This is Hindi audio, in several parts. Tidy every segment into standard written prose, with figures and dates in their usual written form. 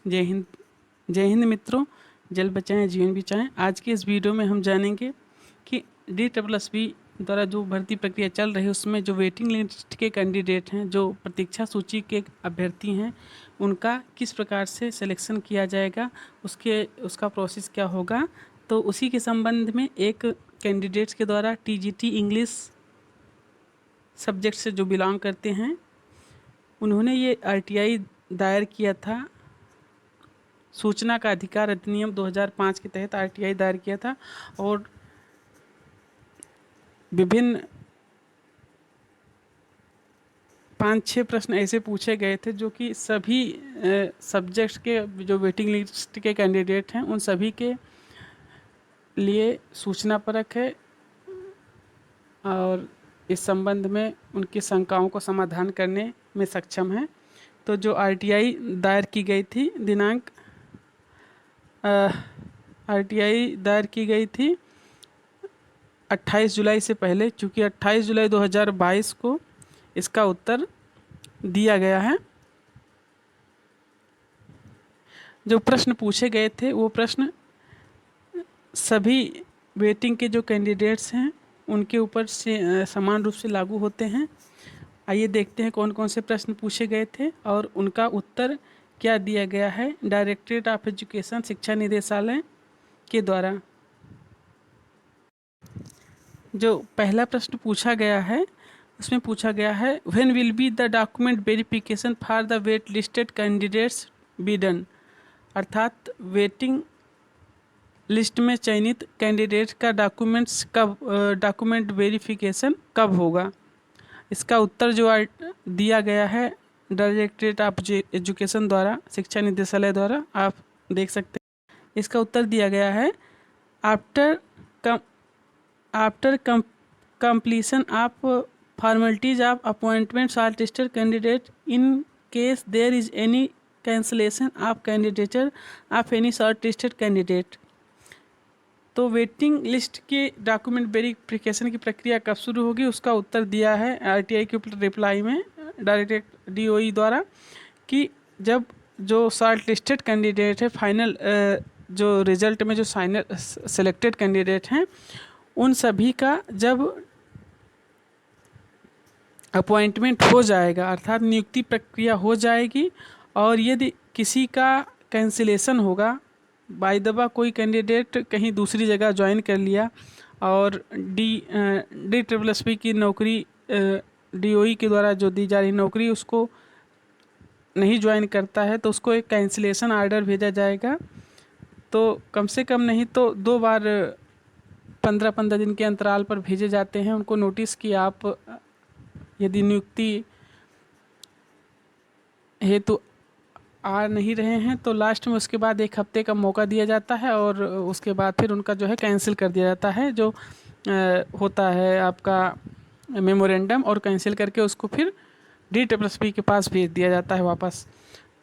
जय हिंद। जय हिंद मित्रों, जल बचाएं जीवन बचाएं। आज के इस वीडियो में हम जानेंगे कि DSSB द्वारा जो भर्ती प्रक्रिया चल रही है उसमें जो वेटिंग लिस्ट के कैंडिडेट हैं, जो प्रतीक्षा सूची के अभ्यर्थी हैं, उनका किस प्रकार से सिलेक्शन किया जाएगा, उसका प्रोसेस क्या होगा। तो उसी के संबंध में एक कैंडिडेट्स के द्वारा TGT इंग्लिश सब्जेक्ट से जो बिलोंग करते हैं, उन्होंने ये RTI दायर किया था। सूचना का अधिकार अधिनियम 2005 के तहत RTI दायर किया था और विभिन्न 5-6 प्रश्न ऐसे पूछे गए थे जो कि सभी सब्जेक्ट्स के जो वेटिंग लिस्ट के कैंडिडेट हैं उन सभी के लिए सूचनापरक है और इस संबंध में उनकी शंकाओं को समाधान करने में सक्षम है। तो जो RTI दायर की गई थी दिनांक RTI दायर की गई थी 28 जुलाई से पहले, चूँकि 28 जुलाई 2022 को इसका उत्तर दिया गया है। जो प्रश्न पूछे गए थे वो प्रश्न सभी वेटिंग के जो कैंडिडेट्स हैं उनके ऊपर से समान रूप से लागू होते हैं। आइए देखते हैं कौन कौन से प्रश्न पूछे गए थे और उनका उत्तर क्या दिया गया है डायरेक्टरेट ऑफ एजुकेशन शिक्षा निदेशालय के द्वारा। जो पहला प्रश्न पूछा गया है उसमें पूछा गया है when will be the document verification for the wait listed candidates be done, अर्थात वेटिंग लिस्ट में चयनित कैंडिडेट का डॉक्यूमेंट वेरिफिकेशन कब होगा। इसका उत्तर जो दिया गया है डायरेक्टरेट ऑफ एजुकेशन द्वारा शिक्षा निदेशालय द्वारा, आप देख सकते हैं। इसका उत्तर दिया गया है after completion of formalities of appointment shortlisted candidate in case there is any cancellation of candidature of any shortlisted candidate। तो वेटिंग लिस्ट के डॉक्यूमेंट वेरिफिकेशन की प्रक्रिया कब शुरू होगी, उसका उत्तर दिया है RTI के रिप्लाई में डायरेक्ट DOE द्वारा कि जब जो शॉर्ट लिस्टेड कैंडिडेट है, फाइनल जो रिजल्ट में जो सेलेक्टेड कैंडिडेट हैं उन सभी का जब अपॉइंटमेंट हो जाएगा, अर्थात नियुक्ति प्रक्रिया हो जाएगी, और यदि किसी का कैंसिलेशन होगा, बाय द वे कोई कैंडिडेट कहीं दूसरी जगह ज्वाइन कर लिया और DSSB की नौकरी DOE के द्वारा जो दी जा रही नौकरी उसको नहीं ज्वाइन करता है तो उसको एक कैंसिलेशन आर्डर भेजा जाएगा। तो कम से कम नहीं तो 2 बार 15-15 दिन के अंतराल पर भेजे जाते हैं उनको नोटिस कि आप यदि नियुक्ति हेतु आ नहीं रहे हैं तो लास्ट में उसके बाद 1 हफ्ते का मौका दिया जाता है और उसके बाद फिर उनका जो है कैंसिल कर दिया जाता है, जो होता है आपका मेमोरेंडम, और कैंसिल करके उसको फिर DSSB के पास भेज दिया जाता है वापस।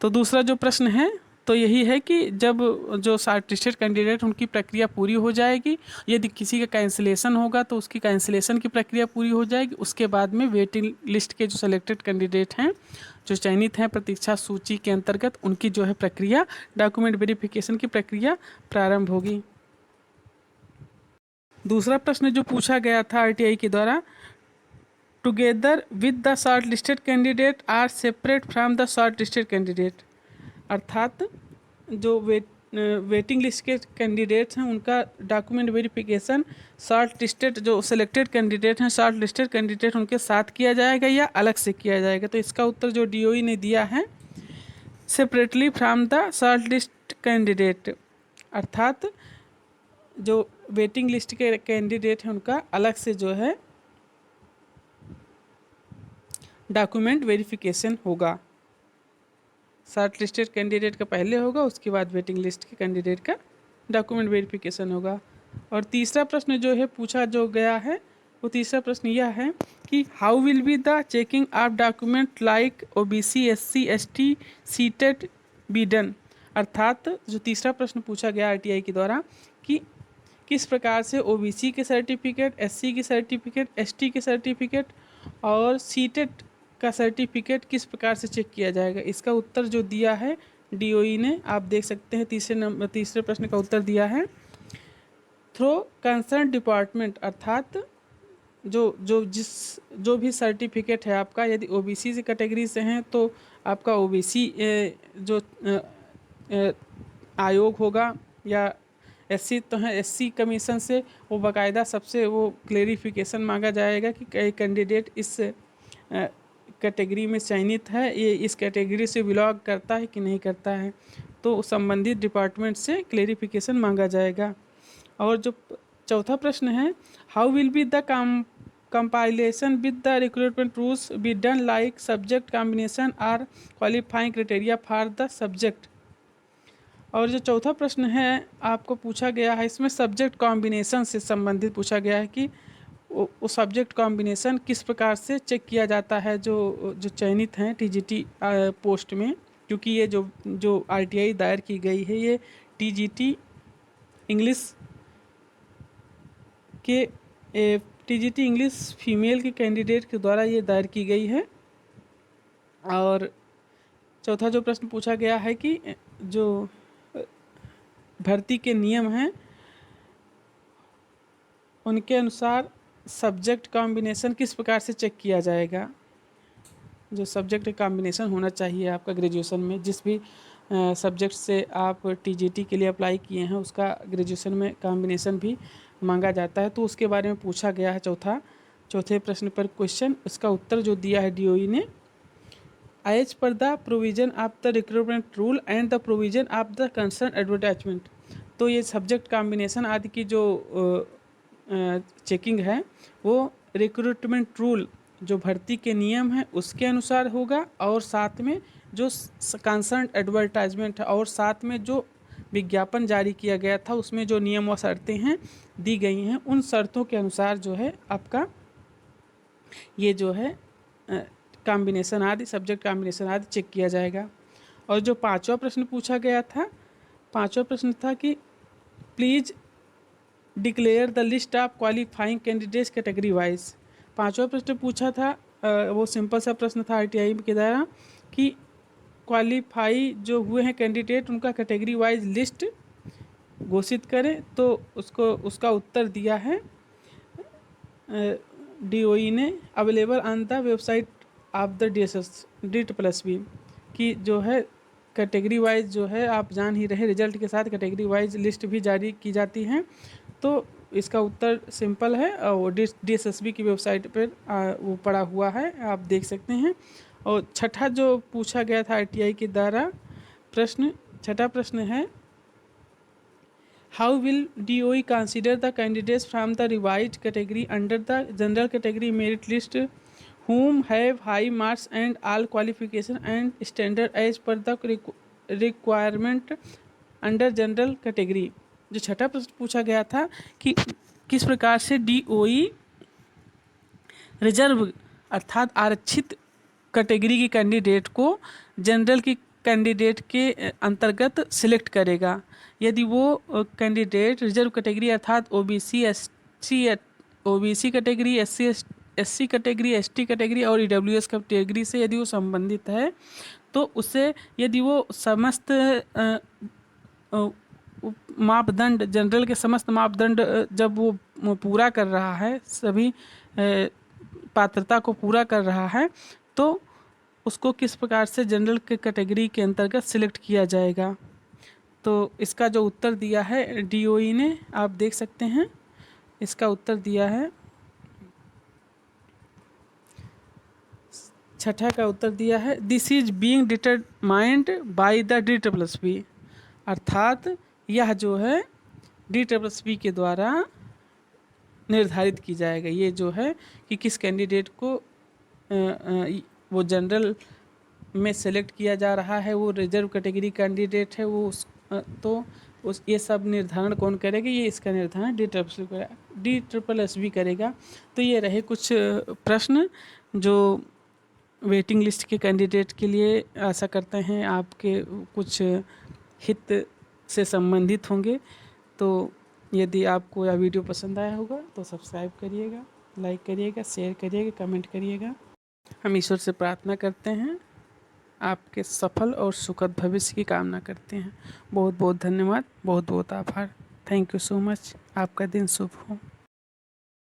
तो दूसरा जो प्रश्न है तो यही है कि जब जो शॉर्टलिस्टेड कैंडिडेट उनकी प्रक्रिया पूरी हो जाएगी, यदि किसी का कैंसिलेशन होगा तो उसकी कैंसिलेशन की प्रक्रिया पूरी हो जाएगी, उसके बाद में वेटिंग लिस्ट के जो सेलेक्टेड कैंडिडेट हैं जो चयनित हैं प्रतीक्षा सूची के अंतर्गत, उनकी जो है प्रक्रिया डॉक्यूमेंट वेरिफिकेशन की प्रक्रिया प्रारंभ होगी। दूसरा प्रश्न जो पूछा गया था RTI के द्वारा, together with the short listed candidate are separate from the short listed candidate, अर्थात जो वेटिंग लिस्ट के कैंडिडेट्स हैं उनका डॉक्यूमेंट वेरिफिकेशन शॉर्ट लिस्टेड जो सिलेक्टेड कैंडिडेट हैं, शॉर्ट लिस्टेड कैंडिडेट उनके साथ किया जाएगा या अलग से किया जाएगा। तो इसका उत्तर जो DOE ने दिया है separately from the short list candidate, अर्थात जो वेटिंग लिस्ट के कैंडिडेट हैं उनका अलग से जो है डॉक्यूमेंट वेरिफिकेशन होगा। शॉर्ट लिस्टेड कैंडिडेट का पहले होगा, उसके बाद वेटिंग लिस्ट के कैंडिडेट का डॉक्यूमेंट वेरिफिकेशन होगा। और तीसरा प्रश्न जो है पूछा जो गया है वो तीसरा प्रश्न यह है कि how will be the checking of document like OBC SC ST seated B done, अर्थात जो तीसरा प्रश्न पूछा गया RTI के द्वारा कि किस प्रकार से OBC के सर्टिफिकेट, SC की सर्टिफिकेट, ST के सर्टिफिकेट और सीटेड का सर्टिफिकेट किस प्रकार से चेक किया जाएगा। इसका उत्तर जो दिया है डीओई ने, आप देख सकते हैं तीसरे प्रश्न का उत्तर दिया है। थ्रो कंसर्न डिपार्टमेंट, अर्थात जो भी सर्टिफिकेट है आपका, यदि ओबीसी से कैटेगरी से हैं तो आपका ओबीसी जो आयोग होगा, या एससी तो है एससी कमीशन से वो बाकायदा सबसे वो क्लेरिफिकेशन मांगा जाएगा कि कैंडिडेट इस कैटेगरी में चयनित है, ये इस कैटेगरी से बिलोंग करता है कि नहीं करता है, तो संबंधित डिपार्टमेंट से क्लेरिफिकेशन मांगा जाएगा। और जो चौथा प्रश्न है, how will be the compilation with the recruitment rules be done, like subject combination or qualifying criteria for the subject। और जो चौथा प्रश्न है आपको पूछा गया है, इसमें सब्जेक्ट कॉम्बिनेशन से संबंधित पूछा गया है कि वो सब्जेक्ट कॉम्बिनेशन किस प्रकार से चेक किया जाता है जो जो चयनित हैं टीजीटी पोस्ट में, क्योंकि ये जो आरटीआई दायर की गई है ये टीजीटी इंग्लिश के टीजीटी इंग्लिश फीमेल के कैंडिडेट के द्वारा ये दायर की गई है। और चौथा जो प्रश्न पूछा गया है कि जो भर्ती के नियम हैं उनके अनुसार सब्जेक्ट कॉम्बिनेशन किस प्रकार से चेक किया जाएगा। जो सब्जेक्ट कॉम्बिनेशन होना चाहिए आपका ग्रेजुएशन में, जिस भी सब्जेक्ट से आप टीजीटी के लिए अप्लाई किए हैं उसका ग्रेजुएशन में कॉम्बिनेशन भी मांगा जाता है, तो उसके बारे में पूछा गया है चौथे प्रश्न पर क्वेश्चन। उसका उत्तर जो दिया है डीओई ने, as per the provision of the recruitment rule and the provision of the concern advertisement. तो ये सब्जेक्ट कॉम्बिनेशन आदि की जो चेकिंग है वो रिक्रूटमेंट रूल जो भर्ती के नियम हैं उसके अनुसार होगा, और साथ में जो कंसर्न एडवर्टाइजमेंट है और साथ में जो विज्ञापन जारी किया गया था उसमें जो नियम व शर्तें हैं दी गई हैं उन शर्तों के अनुसार जो है आपका ये जो है कॉम्बिनेशन आदि सब्जेक्ट कॉम्बिनेशन आदि चेक किया जाएगा। और जो पांचवा प्रश्न पूछा गया था, पांचवा प्रश्न था कि please declare the list of qualifying candidates category wise. पांचवा प्रश्न पूछा था वो सिंपल सा प्रश्न था आरटीआई के द्वारा कि क्वालिफाई जो हुए हैं कैंडिडेट उनका कैटेगरी वाइज लिस्ट घोषित करें, तो उसका उत्तर दिया है डीओई ने, available on the website of the DSSB की जो है कैटेगरी वाइज जो है आप जान ही रहे रिजल्ट के साथ कैटेगरी वाइज लिस्ट भी जारी की जाती हैं, तो इसका उत्तर सिंपल है और DSSB की वेबसाइट पर वो पड़ा हुआ है, आप देख सकते हैं। और छठा जो पूछा गया था आरटीआई के द्वारा प्रश्न, छठा प्रश्न है, how will DOE consider the candidates from the revised category under the general category merit list whom have high marks and all qualification and standard as per the requirement under general category। जो छठा प्रश्न पूछा गया था कि किस प्रकार से DOE रिजर्व अर्थात आरक्षित कैटेगरी की कैंडिडेट को जनरल की कैंडिडेट के अंतर्गत सिलेक्ट करेगा। यदि वो कैंडिडेट रिजर्व कैटेगरी अर्थात OBC category, SC category, ST category और ईडब्ल्यूएस कैटेगरी से यदि वो संबंधित है, तो उसे यदि वो समस्त मापदंड जनरल के समस्त मापदंड जब वो पूरा कर रहा है, सभी पात्रता को पूरा कर रहा है, तो उसको किस प्रकार से जनरल के कैटेगरी के अंतर्गत सिलेक्ट किया जाएगा। तो इसका जो उत्तर दिया है डीओई ने, आप देख सकते हैं इसका उत्तर दिया है, छठा का उत्तर दिया है, this is being determined by the DSSB, अर्थात यह जो है DSSB के द्वारा निर्धारित की जाएगा। ये जो है कि किस कैंडिडेट को वो जनरल में सेलेक्ट किया जा रहा है, वो रिजर्व कैटेगरी कैंडिडेट है, वो तो ये सब निर्धारण कौन करेगा, ये इसका निर्धारण DSSB करेगा। तो ये रहे कुछ प्रश्न जो वेटिंग लिस्ट के कैंडिडेट के लिए आशा करते हैं आपके कुछ हित से संबंधित होंगे। तो यदि आपको यह वीडियो पसंद आया होगा तो सब्सक्राइब करिएगा, लाइक करिएगा, शेयर करिएगा, कमेंट करिएगा। हम ईश्वर से प्रार्थना करते हैं आपके सफल और सुखद भविष्य की कामना करते हैं। बहुत बहुत धन्यवाद, बहुत बहुत आभार। Thank you so much. आपका दिन शुभ हो।